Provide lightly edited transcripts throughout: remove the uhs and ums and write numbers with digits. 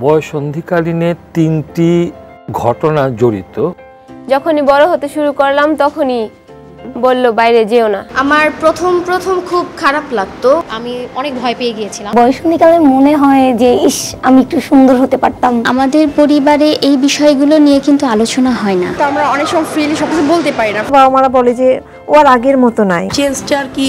বয়ঃসন্ধিকালীনে ৩টি ঘটনা জড়িত। যখনই বড় হতে শুরু করলাম তখনই বলল বাইরে যেও না। আমার প্রথম খুব খারাপ লাগতো, আমি অনেক ভয় পেয়ে গিয়েছিলাম। বয়ঃসন্ধিকালে মনে হয় যে ইস আমি একটু সুন্দর হতে পারতাম। আমাদের পরিবারে এই বিষয়গুলো নিয়ে কিন্তু আলোচনা হয় না। তো আমরা অনেক সময় ফ্রিলি সবকিছু বলতে পারি না। বাবা মারা বলে যে ও আর আগের মতো নাই। চেঞ্জটা আর কি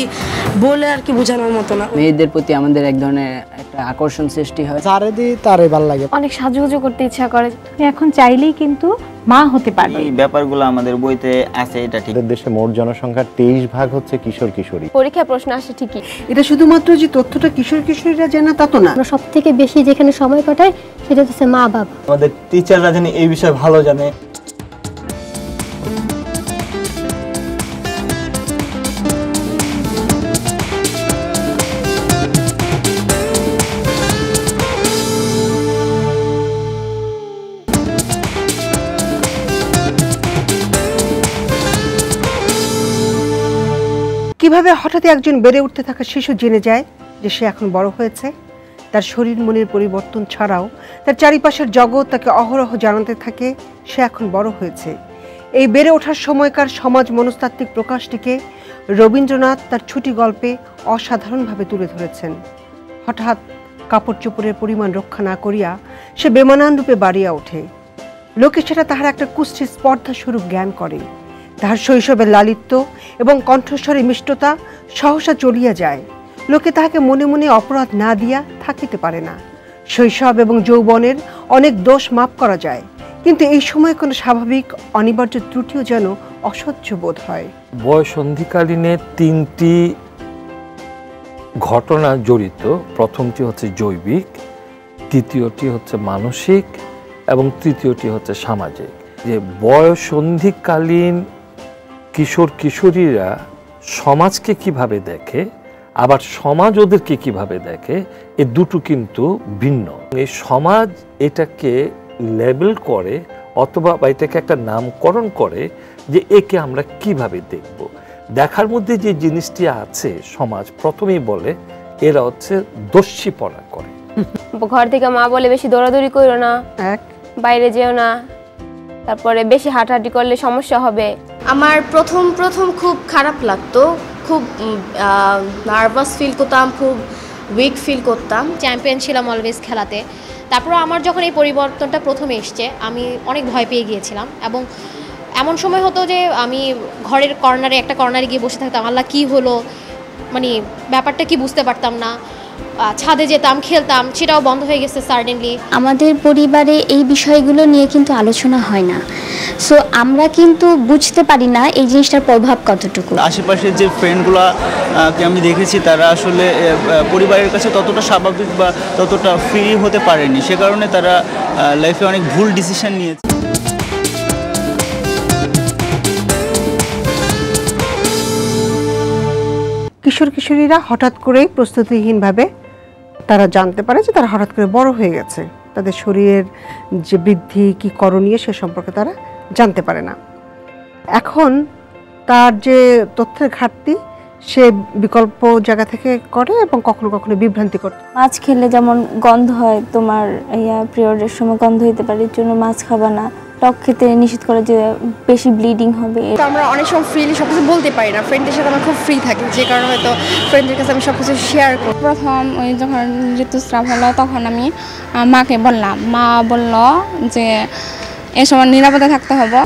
বলে আর কি বোঝানোর মতো না। মেয়েদের প্রতি আমাদের এক ধরনের একটা আকর্ষণ সৃষ্টি হয়। যারে দিই তারে ভালো লাগে। অনেক সাজুগুজু করতে ইচ্ছা করে। এখন চাইলেই কিন্তু মা হতে পারবে। এই ব্যাপারগুলো আমাদের বইতে আছে, এটা ঠিক। দেশে মোট জনসংখ্যার 23% হচ্ছে কিশোর কিশোরী। পরীক্ষা প্রশ্ন আসে ঠিকই, এটা শুধুমাত্র যে তথ্যটা কিশোর কিশোরীরা জানে তা তো না। আমরা সবথেকে বেশি যেখানে সময় কাটাই সেটা হচ্ছে মা বাবা। আমাদের টিচাররা জানে এই বিষয়ে ভালো জানে। কিভাবে হঠাৎ একজন বেড়ে উঠতে থাকা শিশু জেনে যায় যে সে এখন বড় হয়েছে? তার শরীর মনের পরিবর্তন ছাড়াও তার চারিপাশের জগৎ তাকে অহরহ জানাতে থাকে সে এখন বড় হয়েছে। এই বেড়ে ওঠার সময়কার সমাজ মনস্তাত্ত্বিক প্রকাশটিকে রবীন্দ্রনাথ তার ছুটি গল্পে অসাধারণভাবে তুলে ধরেছেন। হঠাৎ কাপড় চোপড়ের পরিমাণ রক্ষা না করিয়া সে বেমানান রূপে বাড়িয়া ওঠে। লোকে সেটা তাহার একটা কুষ্ঠি স্পর্ধা স্বরূপ জ্ঞান করে। তাহার শৈশবের লালিত্য এবং কণ্ঠস্বরে মিষ্টতা সহসা চলিয়া যায়। লোকে তাহাকে মনে মনে অপরাধ না দিয়া থাকিতে পারে না। শৈশব এবং যৌবনের অনেক দোষ মাপ করা যায়, কিন্তু এই সময় কোনো স্বাভাবিক অনিবার্য ত্রুটিও যেন অসহ্য বোধ হয়। বয়ঃসন্ধিকালীনে 3টি ঘটনা জড়িত। প্রথমটি হচ্ছে জৈবিক, দ্বিতীয়টি হচ্ছে মানসিক এবং তৃতীয়টি হচ্ছে সামাজিক। যে বয়ঃসন্ধিকালীন কিশোর কিশোরীরা সমাজকে কিভাবে দেখে, আবার সমাজ ওদেরকে কিভাবে দেখে, এ দুটো কিন্তু ভিন্ন। এই সমাজ এটাকে লেবেল করে অথবা এটাকে একটা নামকরণ করে যে একে আমরা কিভাবে দেখব। দেখার মধ্যে যে জিনিসটি আছে, সমাজ প্রথমেই বলে এরা হচ্ছে দস্যিপনা করে। ঘর থেকে মা বলে বেশি দৌড়াদৌড়ি করো না, বাইরে যেও না, তারপরে বেশি হাঁটাহাঁটি করলে সমস্যা হবে। আমার প্রথম খুব খারাপ লাগতো, খুব নার্ভাস ফিল করতাম, খুব উইক ফিল করতাম। চ্যাম্পিয়ন ছিলাম অলওয়েজ খেলাতে। তারপর আমার যখন এই পরিবর্তনটা প্রথমে এসছে আমি অনেক ভয় পেয়ে গিয়েছিলাম, এবং এমন সময় হতো যে আমি ঘরের একটা কর্নারে গিয়ে বসে থাকতাম, আল্লাহ কী হলো, মানে ব্যাপারটা কি বুঝতে পারতাম না। ছাদে যেতাম, খেলতাম, সেটাও বন্ধ হয়ে গেছে সাডেনলি। আমাদের পরিবারে এই বিষয়গুলো নিয়ে কিন্তু আলোচনা হয় না, সো আমরা কিন্তু বুঝতে পারি না এই জিনিসটার প্রভাব কতটুকু। আশেপাশের যে ফ্রেন্ডগুলোকে আমি দেখেছি তারা আসলে পরিবারের কাছে ততটা স্বাভাবিক বা ততটা ফ্রি হতে পারেনি, সে কারণে তারা লাইফে অনেক ভুল ডিসিশন নিয়েছে। কিশোর কিশোরীরা হঠাৎ করেই প্রস্তুতিহীনভাবে তারা জানতে পারে যে তারা হঠাৎ করে বড় হয়ে গেছে। তাদের শরীরের যে বৃদ্ধি কি করণীয় সে সম্পর্কে তারা জানতে পারে না। এখন তার যে তথ্যের ঘাটতি সে বিকল্প জায়গা থেকে করে এবং কখনো কখনো বিভ্রান্তি করে। মাছ খেলে যেমন গন্ধ হয়, তোমার পিরিয়ডের সময় গন্ধ হতে পারে, এর জন্য মাছ খাবা না। টক খেতে নিষেধ করে যে বেশি ব্লিডিং হবে। তো আমরা অনেক সময় ফ্রিলি সবকিছু বলতে পারি না। ফ্রেন্ডদের সাথে আমরা খুব ফ্রি থাকি, যে কারণে হয়তো ফ্রেন্ডদের কাছে আমি সবকিছু শেয়ার করি। প্রথম যখন ঋতুস্রাব হলো তখন আমি মাকে বললাম, মা বলল যে এ সময় নিরাপদে থাকতে হবে।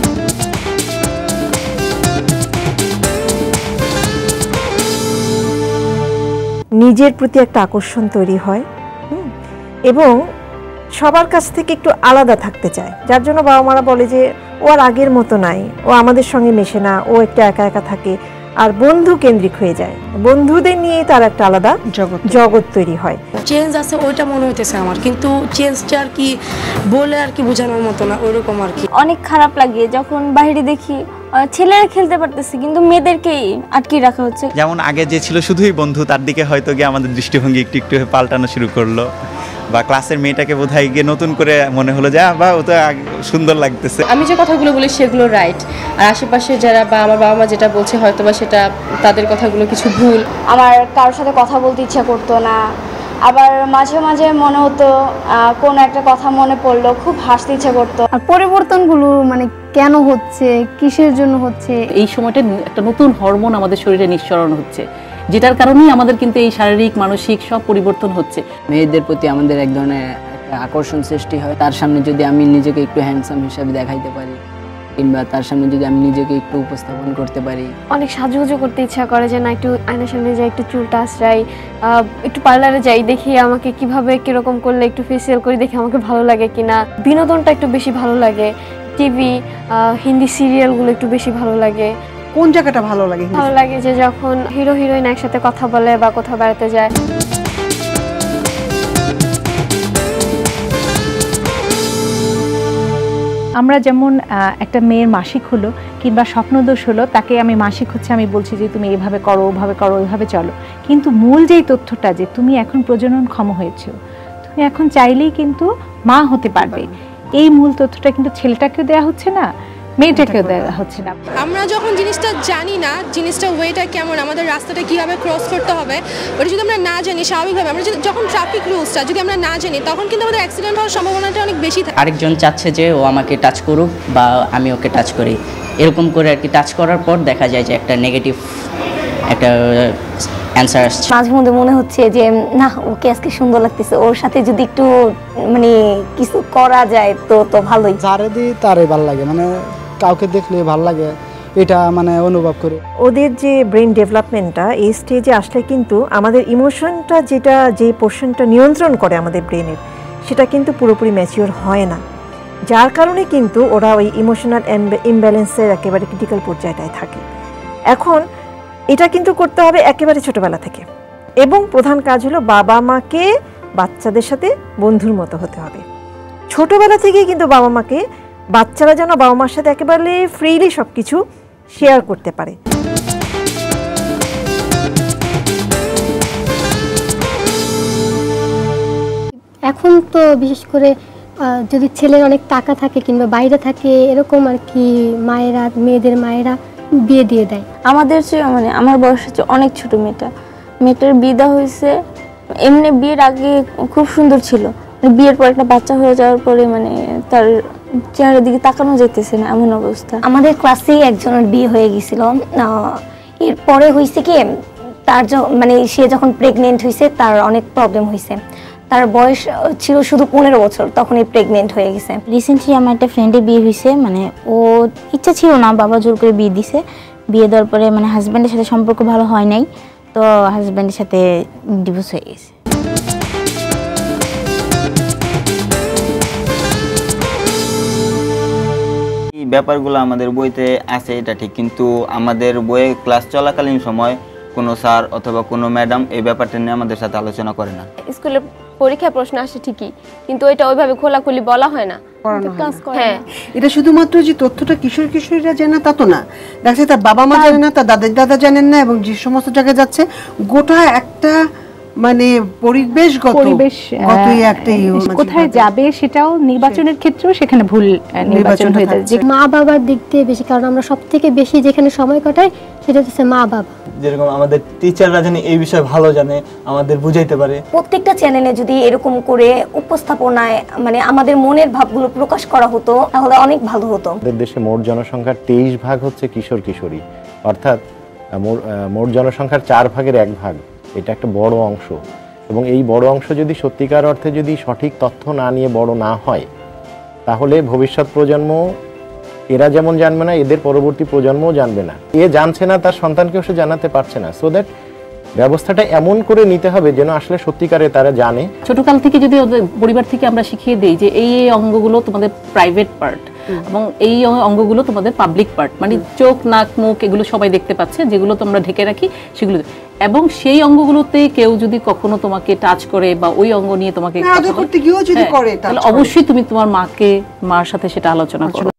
নিজের প্রতি একটা আকর্ষণ তৈরি হয় এবং সবার কাছ থেকে একটু আলাদা থাকতে চায়, যার জন্য বাবা মারা বলে যে ও আর আগের মতো নাই, ও আমাদের সঙ্গে মেশে না, ও একটু একা একা থাকে আর বন্ধু কেন্দ্রিক হয়ে যায়। বন্ধুদের নিয়ে তার একটা আলাদা জগৎ তৈরি হয়। চেঞ্জ আছে ওইটা মনে হইতেছে আমার, কিন্তু চেঞ্জটা আর কি বলে আর কি বোঝানোর মতো না, ওইরকম আর কি। অনেক খারাপ লাগে যখন বাইরে দেখি ছেলেরা খেলতে পারতেছে কিন্তু মেয়েদেরকেই আটকে রাখা হচ্ছে। যেমন আগে যে ছিল শুধুই বন্ধু, তার দিকে হয়তো গিয়ে আমাদের দৃষ্টিভঙ্গি একটু একটু পাল্টানো শুরু করলো, বা ক্লাসের মেয়েটাকে বোধহয় গিয়ে নতুন করে মনে হলো যে বা ও তো সুন্দর লাগতেছে। আমি যে কথাগুলো বলি সেগুলো রাইট, আর আশেপাশে যারা বা আমার বাবা মা যেটা বলছে হয়তো বা সেটা তাদের কথাগুলো কিছু ভুল। আমার কারোর সাথে কথা বলতে ইচ্ছা করতো না, আবার মাঝে মাঝে মনে হতো কোন একটা কথা মনে পড়লো খুব হাসতে ইচ্ছে করতো। আর পরিবর্তনগুলো মানে কেন হচ্ছে, কিসের জন্য হচ্ছে? এই সময়টা একটা নতুন হরমোন আমাদের শরীরে নিঃসরণ হচ্ছে, যেটার কারণেই আমাদের কিন্তু এই শারীরিক মানসিক সব পরিবর্তন হচ্ছে। মেয়েদের প্রতি আমাদের এক ধরনের একটা আকর্ষণ সৃষ্টি হয়। তার সামনে যদি আমি নিজেকে একটু হ্যান্ডসাম হিসাবে দেখাইতে পারি, কিংবা তার সামনে যদি আমি নিজেকে একটু উপস্থাপন করতে পারি। অনেক সাজুগুজু করতে ইচ্ছা করে যে না একটু আয়নার সামনে যাই, একটু চুলটা আঁচড়াই, একটু পার্লারে যাই, দেখি আমাকে কিভাবে কিরকম করলে একটু ফেসিয়াল করি, দেখি আমাকে ভালো লাগে কিনা। বিনোদনটা একটু বেশি ভালো লাগে, টিভি হিন্দি সিরিয়ালগুলো একটু বেশি ভালো লাগে। কোন জায়গাটা ভালো লাগে? ভালো লাগে যে যখন হিরো হিরোইন একসাথে কথা বলে বা কোথাও বেড়াতে যায়। আমরা যেমন একটা মেয়ের মাসিক হলো কিংবা স্বপ্নদোষ হলো, তাকে আমি মাসিক হচ্ছে আমি বলছি যে তুমি এইভাবে করো, ওভাবে করো, ওইভাবে চলো, কিন্তু মূল যেই তথ্যটা যে তুমি এখন প্রজননক্ষম হয়েছো, তুমি এখন চাইলেই কিন্তু মা হতে পারবে, এই মূল তথ্যটা কিন্তু ছেলেটাকেও দেওয়া হচ্ছে না, মেয়েটাকেও দেওয়া হচ্ছে না। আমরা যখন জিনিসটা জানি না, জিনিসটা ওয়েটা কেমন, আমাদের রাস্তাটা কিভাবে ক্রস করতে হবে, ওটা যদি আমরা না জানি, স্বাভাবিকভাবে আমরা যখন ট্রাফিক রুলসটা যদি আমরা না জানি, তখন কিন্তু আমাদের অ্যাক্সিডেন্ট হওয়ার সম্ভাবনাটা অনেক বেশি থাকে। আরেকজন চাচ্ছে যে ও আমাকে টাচ করুক বা আমি ওকে টাচ করি, এরকম করে আর কি টাচ করার পর দেখা যায় যে একটা নেগেটিভ একটা অ্যান্সার আসছে। মাঝে মধ্যে মনে হচ্ছে যে না, ওকে আজকে সুন্দর লাগতেছে, ওর সাথে যদি একটু মানে কিছু করা যায় তো তো ভালোই। যারে দিই তারে ভালো লাগে, মানে কাউকে দেখলে ভালো লাগে, এটা মানে অনুভব করে। ওদের যে ব্রেন ডেভেলপমেন্টটা এই স্টেজে আসলে কিন্তু আমাদের ইমোশনটা যেটা যে পোর্শনটা নিয়ন্ত্রণ করে আমাদের ব্রেনের, সেটা কিন্তু পুরোপুরি ম্যাচিওর হয় না, যার কারণে কিন্তু ওরা ওই ইমোশনাল ইমব্যালেন্সের একেবারে ক্রিটিক্যাল পর্যায়টায় থাকে। এখন এটা কিন্তু করতে হবে একেবারে ছোটবেলা থেকে, এবং প্রধান কাজ হলো বাবা মাকে বাচ্চাদের সাথে বন্ধুর মতো হতে হবে। ছোটবেলা থেকেই কিন্তু বাবা মাকে, বাচ্চারা যেন বাবা মার সাথে একেবারে ফ্রিলি সব কিছু শেয়ার করতে পারে। এখন তো বিশেষ করে যদি ছেলের অনেক টাকা থাকে কিংবা বাইরে থাকে, এরকম আর কি মায়েরা, মেয়েদের মায়েরা বিয়ে দিয়ে দেয়। আমাদের চেয়ে মানে আমার বয়স হচ্ছে অনেক ছোট, মেয়েটার বিয়ে হয়েছে। এমনি বিয়ের আগে খুব সুন্দর ছিল, বিয়ের পর একটা বাচ্চা হয়ে যাওয়ার পরে মানে তার চেহারার দিকে তাকানো যেতেছে না, এমন অবস্থা। আমাদের ক্লাসেই একজনের বিয়ে হয়ে গেছিল, এরপরে হয়েছে কি তার মানে সে যখন প্রেগনেন্ট হয়েছে তার অনেক প্রবলেম হয়েছে। তার বয়স ছিল শুধু 15 বছর, তখনই প্রেগনেন্ট হয়ে গেছে। রিসেন্টলি আমার একটা ফ্রেন্ডের বিয়ে হয়েছে, মানে ও ইচ্ছা ছিল না, বাবা জোর করে বিয়ে দিছে। বিয়ে দেওয়ার পরে মানে হাজব্যান্ডের সাথে সম্পর্ক ভালো হয় নাই, তো হাজব্যান্ডের সাথে ডিভোর্স হয়ে গেছে। এই ব্যাপারগুলো আমাদের বইতে আছে এটা ঠিক, কিন্তু আমাদের বইয়ে ক্লাস চলাকালীন সময় কোনো স্যার অথবা কোনো ম্যাডাম এই ব্যাপারটা নিয়ে আমাদের সাথে আলোচনা করে না। স্কুলে পরীক্ষায় প্রশ্ন আসে ঠিকই, কিন্তু এটা ওইভাবে খোলাখুলি বলা হয় না। হ্যাঁ, এটা শুধুমাত্র যে তথ্যটা কিশোর কিশোরীরা জানে তা তো না, দেখছে তার বাবা মা জানে না, তার দাদা জানেন না, এবং যে সমস্ত জায়গায় যাচ্ছে গোটা একটা মানে পরিবেশগত কোথায় যাবে সেটাও নির্বাচনের ক্ষেত্রেও সেখানে ভুল নির্বাচন হয়ে যাচ্ছে। মা বাবার দিক দিয়ে বেশি, কারণ আমরা সব থেকে বেশি যেখানে সময় কাটাই সেটা হচ্ছে মা বাবা। যেরকম আমাদের টিচাররা জানে এই বিষয়ে ভালো জানে, আমাদের বুঝাইতে পারে। প্রত্যেকটা চ্যানেলে যদি এরকম করে উপস্থাপনায় মানে আমাদের মনের ভাবগুলো প্রকাশ করা হতো তাহলে অনেক ভালো হতো। আমাদের দেশে মোট জনসংখ্যার 23 ভাগ হচ্ছে কিশোর কিশোরী, অর্থাৎ মোট জনসংখ্যার 4 ভাগের 1 ভাগ। এটা একটা বড় অংশ, এবং এই বড় অংশ যদি সত্যিকার অর্থে যদি সঠিক তথ্য না নিয়ে বড় না হয়, তাহলে ভবিষ্যৎ প্রজন্ম এরা যেমন জানবে না, এদের পরবর্তী প্রজন্মও জানবে না। এ জানছে না, তার সন্তানকেও সে জানাতে পারছে না। সো দ্যাট ব্যবস্থাটা এমন করে নিতে হবে যেন আসলে সত্যিকারে তারা জানে। ছোটকাল থেকে যদি ওদের পরিবার থেকে আমরা শিখিয়ে দেই যে এই অঙ্গগুলো তোমাদের প্রাইভেট পার্ট এবং এই অঙ্গগুলো তোমাদের পাবলিক পার্ট, মানে চোখ নাক মুখ এগুলো সবাই দেখতে পাচ্ছে, যেগুলো তোমরা ঢেকে রাখি সেগুলো, এবং সেই অঙ্গগুলোতে কেউ যদি কখনো তোমাকে টাচ করে বা ওই অঙ্গ নিয়ে তোমাকে করতে গিয়েও যদি করে, তাহলে অবশ্যই তুমি তোমার মার সাথে সেটা আলোচনা করো।